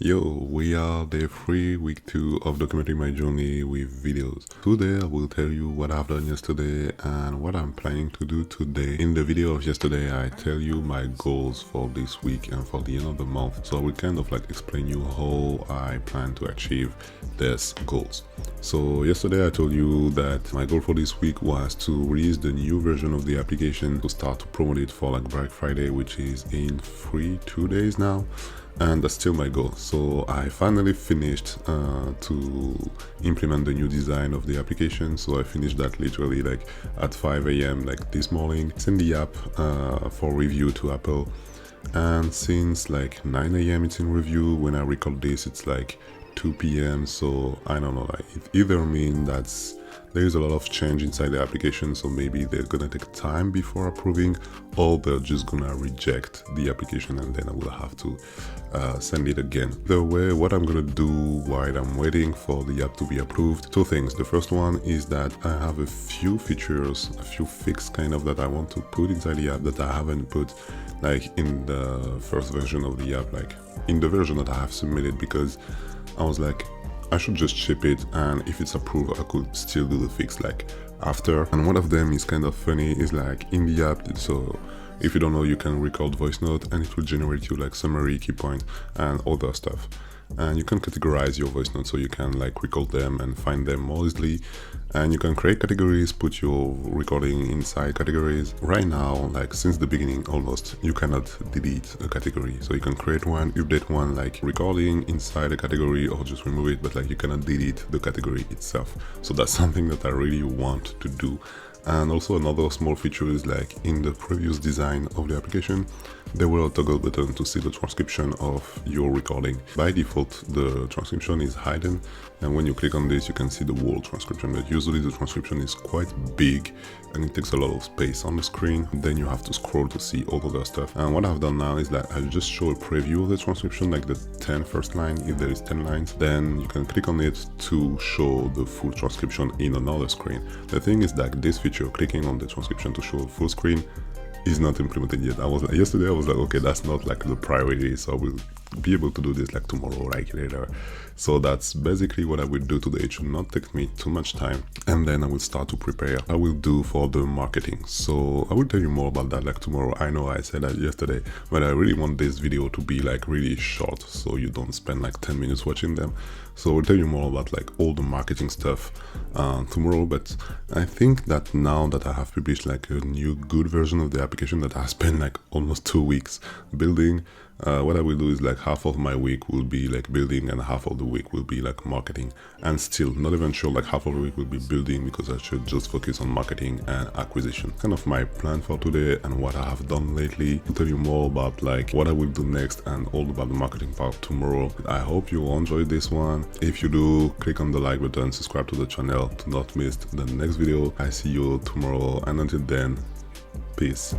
Yo, we are day 3, week 2 of documenting my journey with videos. Today I will tell you what I've done yesterday and what I'm planning to do today. In the video of yesterday, I tell you my goals for this week and for the end of the month. So I will kind of like explain you how I plan to achieve these goals. So yesterday I told you that my goal for this week was to release the new version of the application, to start to promote it for like Black Friday, which is in 2 days now. And that's still my goal. So I finally finished to implement the new design of the application. So I finished that literally like at 5 a.m. like this morning. Send the app for review to Apple, and since like 9 a.m. it's in review. When I record this, it's like 2 p.m. So I don't know, like it either means that's there's a lot of change inside the application, so maybe they're gonna take time before approving, or they're just gonna reject the application and then I will have to send it again. Either way, what I'm gonna do while I'm waiting for the app to be approved, two things. The first one is that I have a few features, a few fixes kind of that I want to put inside the app that I haven't put like in the first version of the app, like in the version that I have submitted, because I was like, I should just ship it, and if it's approved I could still do the fix like after. And one of them is kind of funny, is like in the app, so if you don't know, you can record voice note and it will generate you like summary, key point and other stuff. And you can categorize your voice notes, so you can like record them and find them more easily. And you can create categories, put your recording inside categories. Right now, like since the beginning almost, you cannot delete a category. So you can create one, update one, like recording inside a category, or just remove it, but like you cannot delete the category itself. So that's something that I really want to do. And also another small feature is like in the previous design of the application, there were a toggle button to see the transcription of your recording. By default, the transcription is hidden, and when you click on this, you can see the whole transcription, but usually the transcription is quite big and it takes a lot of space on the screen. Then you have to scroll to see all of the stuff. And what I've done now is that I just show a preview of the transcription, like the 10 first line, if there is 10 lines, then you can click on it to show the full transcription in another screen. The thing is that this feature, clicking on the transcription to show a full screen, is not implemented yet. Yesterday I was like, okay, that's not like the priority, so I will be able to do this like tomorrow, like later. So that's basically what I will do today. It should not take me too much time, and then I will start to prepare. I will do for the marketing, so I will tell you more about that like tomorrow. I know I said that yesterday, but I really want this video to be like really short, so you don't spend like 10 minutes watching them. So I'll tell you more about like all the marketing stuff tomorrow. But I think that now that I have published like a new good version of the application that I spent like almost 2 weeks building, what I will do is like half of my week will be like building and half of the week will be like marketing. And still not even sure, like half of the week will be building, because I should just focus on marketing and acquisition. Kind of my plan for today and what I have done lately. I'll tell you more about like what I will do next and all about the marketing part tomorrow. I hope you enjoyed this one. If you do, click on the like button, subscribe to the channel to not miss the next video. I see you tomorrow, and until then, peace.